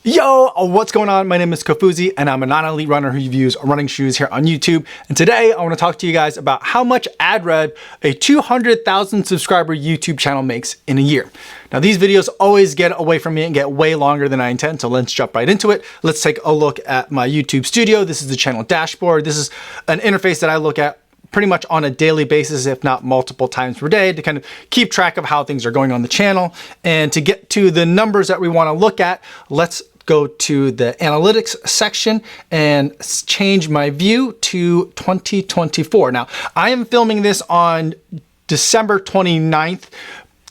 Yo, what's going on? My name is Kofuzi and I'm a non-elite runner who reviews running shoes here on YouTube. And today I want to talk to you guys about how much AdRev, a 200,000 subscriber YouTube channel, makes in a year. Now these videos always get away from me and get way longer than I intend, so let's jump right into it. Let's take a look at my YouTube studio. This is the channel dashboard. This is an interface that I look at pretty much on a daily basis, if not multiple times per day, to kind of keep track of how things are going on the channel. And to get to the numbers that we want to look at, let's go to the analytics section and change my view to 2024. Now, I am filming this on December 29th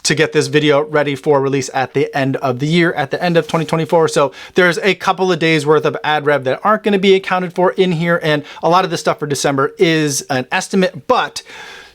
to get this video ready for release at the end of the year, at the end of 2024. So there's a couple of days worth of AdRev that aren't going to be accounted for in here. And a lot of the stuff for December is an estimate, but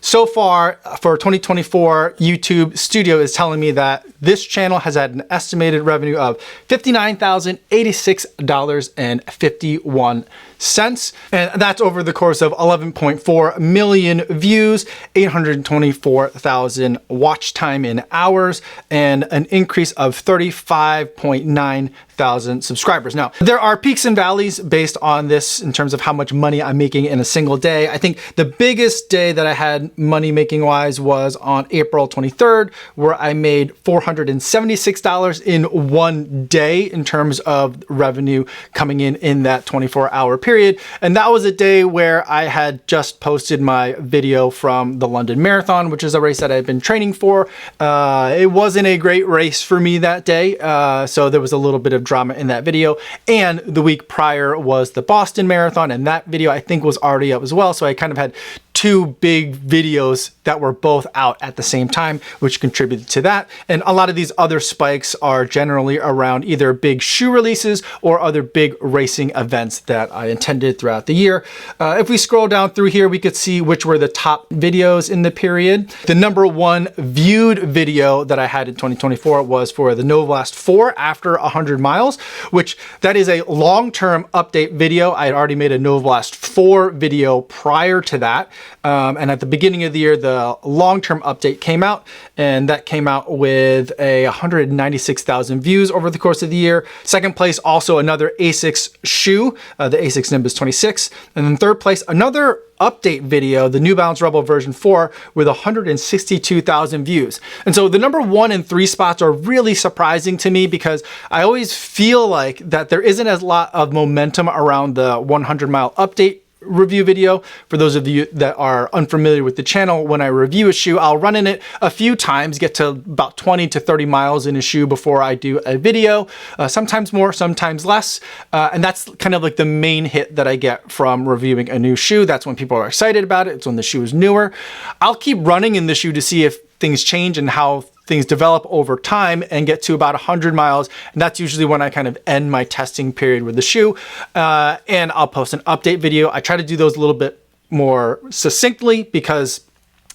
so far for 2024, YouTube Studio is telling me that this channel has had an estimated revenue of $59,086.51. And that's over the course of 11.4 million views, 824,000 watch time in hours, and an increase of 35.9 thousand subscribers. Now, there are peaks and valleys based on this in terms of how much money I'm making in a single day. I think the biggest day that I had money making wise was on April 23rd, where I made $476 in one day in terms of revenue coming in that 24-hour period. And that was a day where I had just posted my video from the London Marathon, which is a race that I've been training for. It wasn't a great race for me that day, so there was a little bit of drama in that video. And the week prior was the Boston Marathon, and that video I think was already up as well. So I kind of had two big videos that were both out at the same time, which contributed to that. And a lot of these other spikes are generally around either big shoe releases or other big racing events that I intended throughout the year. If we scroll down through here, we could see which were the top videos in the period. The number one viewed video that I had in 2024 was for the Novablast 4 after 100 miles, which that is a long-term update video. I had already made a Novablast 4 video prior to that. And at the beginning of the year, the long-term update came out, and that came out with 196,000 views over the course of the year. Second place, also another ASICS shoe, the ASICS Nimbus 26. And then third place, another update video, the New Balance Rebel version 4 with 162,000 views. And so the number 1 and 3 spots are really surprising to me because I always feel like that there isn't as lot of momentum around the 100-mile update review video. For those of you that are unfamiliar with the channel, when I review a shoe, I'll run in it a few times, get to about 20 to 30 miles in a shoe before I do a video, sometimes more, sometimes less. And that's kind of like the main hit that I get from reviewing a new shoe. That's when people are excited about it. It's when the shoe is newer. I'll keep running in the shoe to see if things change and how things develop over time and get to about 100 miles. And that's usually when I kind of end my testing period with the shoe. And I'll post an update video. I try to do those a little bit more succinctly because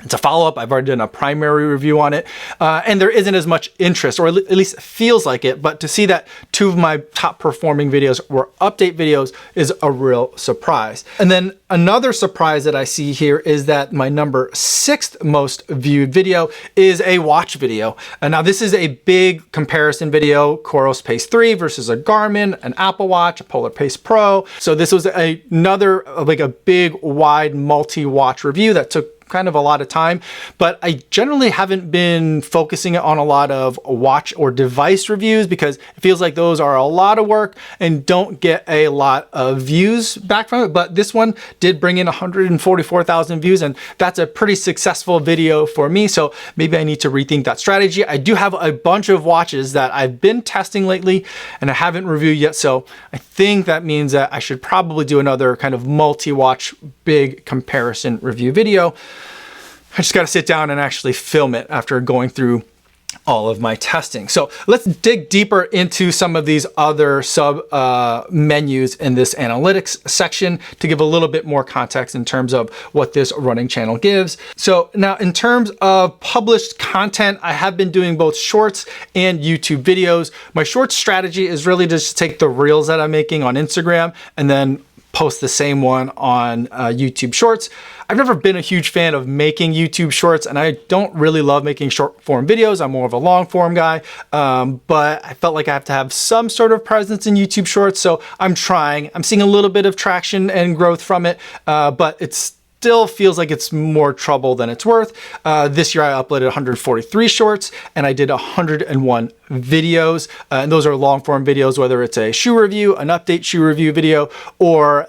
it's a follow-up. I've already done a primary review on it, and there isn't as much interest, or at least feels like it. But to see that two of my top performing videos were update videos is a real surprise. And then another surprise that I see here is that my number 6th most viewed video is a watch video. And now this is a big comparison video, Coros Pace 3 versus a Garmin, an Apple Watch, a Polar Pace Pro. So this was another like a big, wide, multi-watch review that took kind of a lot of time, but I generally haven't been focusing on a lot of watch or device reviews because it feels like those are a lot of work and don't get a lot of views back from it. But this one did bring in 144,000 views, and that's a pretty successful video for me. So maybe I need to rethink that strategy. I do have a bunch of watches that I've been testing lately and I haven't reviewed yet. So I think that means that I should probably do another kind of multi-watch big comparison review video. I just got to sit down and actually film it after going through all of my testing. So let's dig deeper into some of these other sub menus in this analytics section to give a little bit more context in terms of what this running channel gives. So now in terms of published content, I have been doing both shorts and YouTube videos. My short strategy is really just to take the reels that I'm making on Instagram and then post the same one on YouTube Shorts. I've never been a huge fan of making YouTube Shorts, and I don't really love making short form videos. I'm more of a long form guy, but I felt like I have to have some sort of presence in YouTube Shorts, so I'm trying. I'm seeing a little bit of traction and growth from it, but it's still feels like it's more trouble than it's worth. This year I uploaded 143 shorts and I did 101 videos. And those are long form videos, whether it's a shoe review, an update shoe review video, or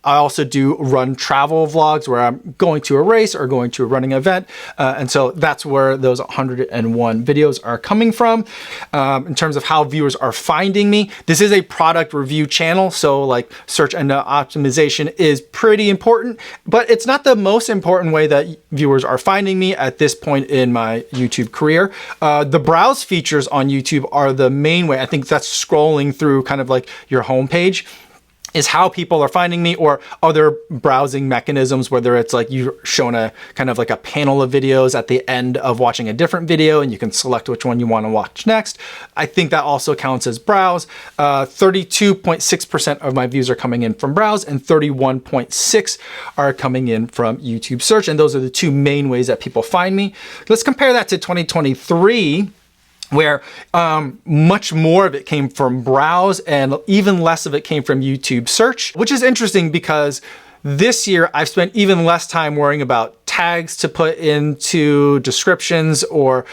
I also do run travel vlogs where I'm going to a race or going to a running event. And so that's where those 101 videos are coming from. In terms of how viewers are finding me, this is a product review channel. So like search engine optimization is pretty important, but it's not the most important way that viewers are finding me at this point in my YouTube career. The browse features on YouTube are the main way. I think that's scrolling through kind of like your homepage is how people are finding me, or other browsing mechanisms, whether it's like you're shown a kind of like a panel of videos at the end of watching a different video and you can select which one you want to watch next. I think that also counts as browse. 32.6% of my views are coming in from browse and 31.6 are coming in from YouTube search. And those are the two main ways that people find me. Let's compare that to 2023. Where much more of it came from browse and even less of it came from YouTube search, which is interesting because this year I've spent even less time worrying about tags to put into descriptions or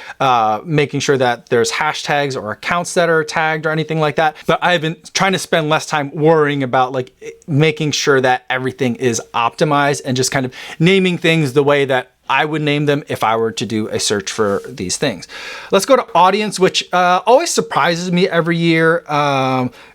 making sure that there's hashtags or accounts that are tagged or anything like that. But I've been trying to spend less time worrying about like making sure that everything is optimized and just kind of naming things the way that I would name them if I were to do a search for these things. Let's go to audience, which always surprises me every year.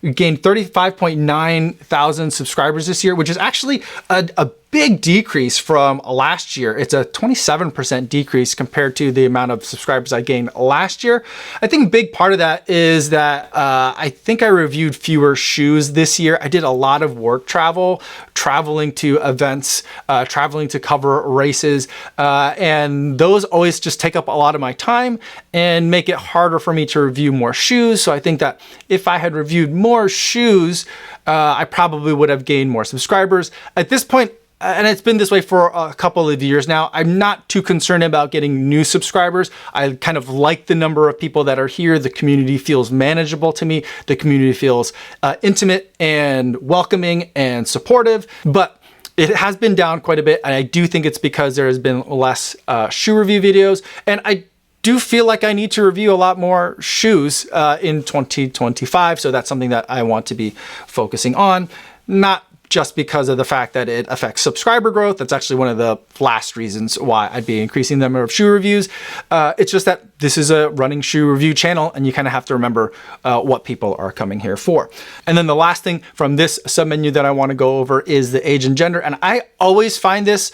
We gained 35.9 thousand subscribers this year, which is actually a big decrease from last year. It's a 27% decrease compared to the amount of subscribers I gained last year. I think a big part of that is that I think I reviewed fewer shoes this year. I did a lot of work traveling to events, traveling to cover races, and those always just take up a lot of my time and make it harder for me to review more shoes. So I think that if I had reviewed more shoes, I probably would have gained more subscribers. At this point, and it's been this way for a couple of years now, I'm not too concerned about getting new subscribers. I kind of like the number of people that are here. The community feels manageable to me. The community feels intimate and welcoming and supportive, but it has been down quite a bit. And I do think it's because there has been less shoe review videos. And I do feel like I need to review a lot more shoes in 2025. So that's something that I want to be focusing on. Not just because of the fact that it affects subscriber growth. That's actually one of the last reasons why I'd be increasing the number of shoe reviews. It's just that this is a running shoe review channel and you kind of have to remember what people are coming here for. And then the last thing from this submenu that I want to go over is the age and gender. And I always find this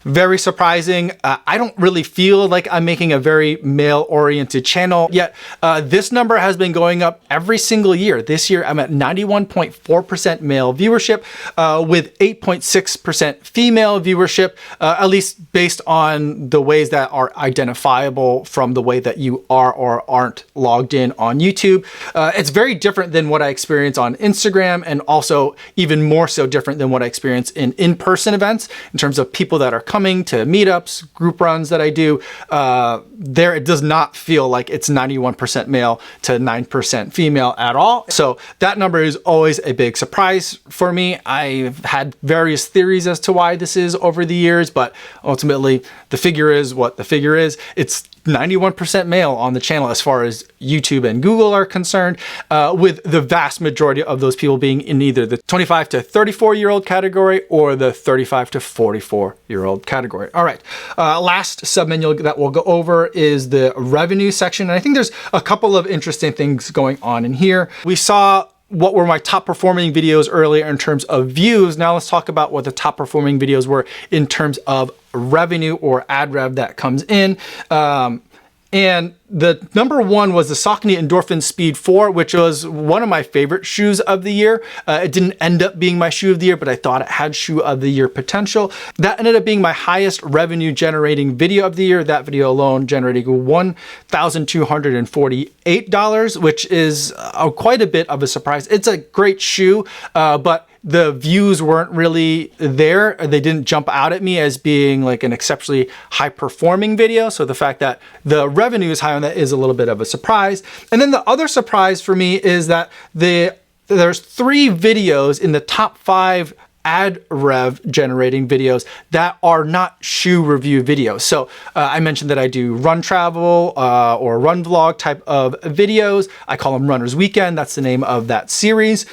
very surprising. I don't really feel like I'm making a very male-oriented channel, yet this number has been going up every single year. This year, I'm at 91.4% male viewership with 8.6% female viewership, at least based on the ways that are identifiable from the way that you are or aren't logged in on YouTube. It's very different than what I experience on Instagram, and also even more so different than what I experience in in-person events in terms of people that are coming to meetups, group runs that I do. There, it does not feel like it's 91% male to 9% female at all. So that number is always a big surprise for me. I've had various theories as to why this is over the years, but ultimately the figure is what the figure is. It's 91% male on the channel as far as YouTube and Google are concerned, with the vast majority of those people being in either the 25 to 34-year-old category or the 35 to 44-year-old category. All right, last submenu that we'll go over is the revenue section. And I think there's a couple of interesting things going on in here. We saw what were my top performing videos earlier in terms of views. Now let's talk about what the top performing videos were in terms of revenue or AdRev that comes in. And the number one was the Saucony Endorphin Speed 4, which was one of my favorite shoes of the year. It didn't end up being my shoe of the year, but I thought it had shoe of the year potential. That ended up being my highest revenue generating video of the year. That video alone generating $1,248, which is quite a bit of a surprise. It's a great shoe, but the views weren't really there. They didn't jump out at me as being like an exceptionally high performing video. So the fact that the revenue is high on that is a little bit of a surprise. And then the other surprise for me is that there's 3 videos in the top 5 AdRev generating videos that are not shoe review videos. So I mentioned that I do run travel or run vlog type of videos. I call them Runner's Weekend. That's the name of that series.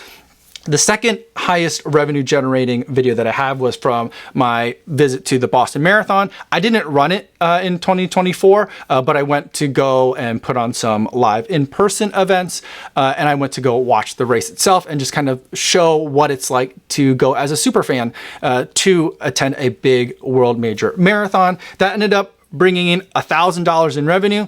The second highest revenue generating video that I have was from my visit to the Boston Marathon. I didn't run it in 2024, but I went to go and put on some live in-person events, and I went to go watch the race itself and just kind of show what it's like to go as a super fan to attend a big world major marathon. That ended up bringing in $1,000 in revenue.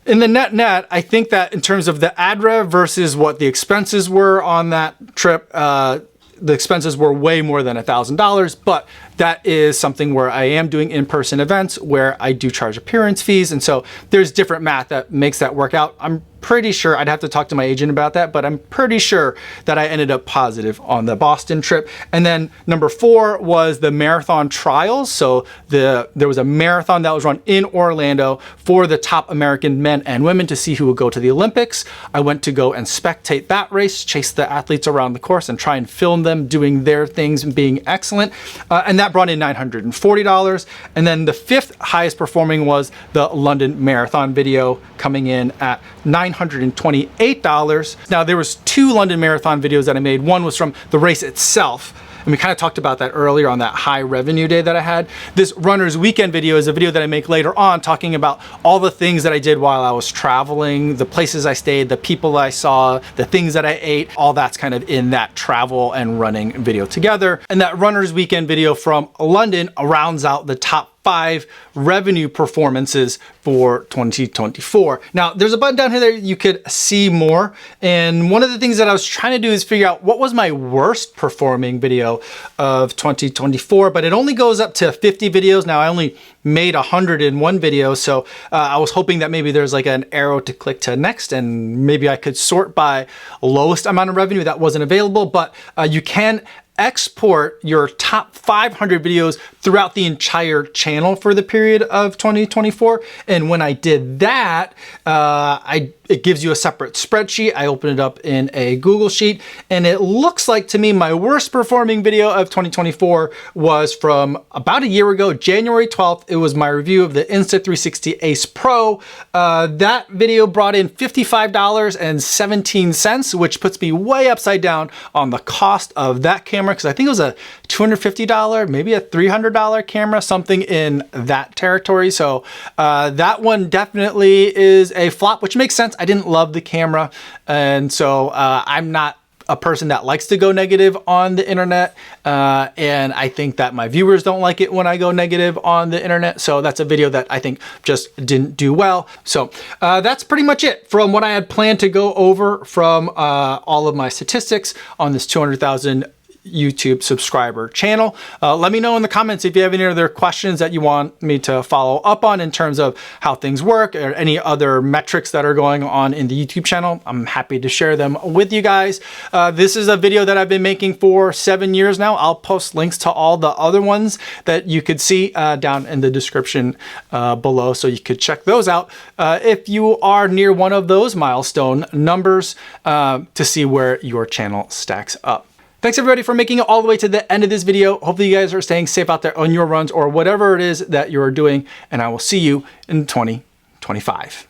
In the net, I think that in terms of the AdRev versus what the expenses were on that trip, the expenses were way more than $1,000, but that is something where I am doing in-person events where I do charge appearance fees. And so there's different math that makes that work out. I'm pretty sure, I'd have to talk to my agent about that, but I'm pretty sure that I ended up positive on the Boston trip. And then number 4 was the marathon trials. So there was a marathon that was run in Orlando for the top American men and women to see who would go to the Olympics. I went to go and spectate that race, chase the athletes around the course and try and film them doing their things and being excellent. And that brought in $940. And then the 5th highest performing was the London Marathon video, coming in at $928. Now there was 2 London Marathon videos that I made. One was from the race itself, and we kind of talked about that earlier on that high revenue day that I had. This Runner's Weekend video is a video that I make later on, talking about all the things that I did while I was traveling, the places I stayed, the people I saw, the things that I ate. All that's kind of in that travel and running video together. And that Runner's Weekend video from London rounds out the top 5 revenue performances for 2024. Now, there's a button down here that you could see more. And one of the things that I was trying to do is figure out what was my worst performing video of 2024, but it only goes up to 50 videos. Now, I only made 101 videos, so I was hoping that maybe there's like an arrow to click to next, and maybe I could sort by lowest amount of revenue. That wasn't available, but you can export your top 500 videos throughout the entire channel for the period of 2024. And when I did that, it gives you a separate spreadsheet. I open it up in a Google Sheet, and it looks like to me my worst performing video of 2024 was from about a year ago, January 12th. It was my review of the Insta360 Ace Pro. That video brought in $55.17, which puts me way upside down on the cost of that camera, because I think it was a $250, maybe a $300 camera, something in that territory. So that one definitely is a flop, which makes sense. I didn't love the camera, and so I'm not a person that likes to go negative on the internet, and I think that my viewers don't like it when I go negative on the internet. So that's a video that I think just didn't do well. So that's pretty much it from what I had planned to go over from all of my statistics on this 200,000 YouTube subscriber channel. Let me know in the comments if you have any other questions that you want me to follow up on in terms of how things work, or any other metrics that are going on in the YouTube channel. I'm happy to share them with you guys. This is a video that I've been making for 7 years now. I'll post links to all the other ones that you could see down in the description below, so you could check those out if you are near one of those milestone numbers to see where your channel stacks up. Thanks everybody for making it all the way to the end of this video. Hopefully you guys are staying safe out there on your runs or whatever it is that you're doing, and I will see you in 2025.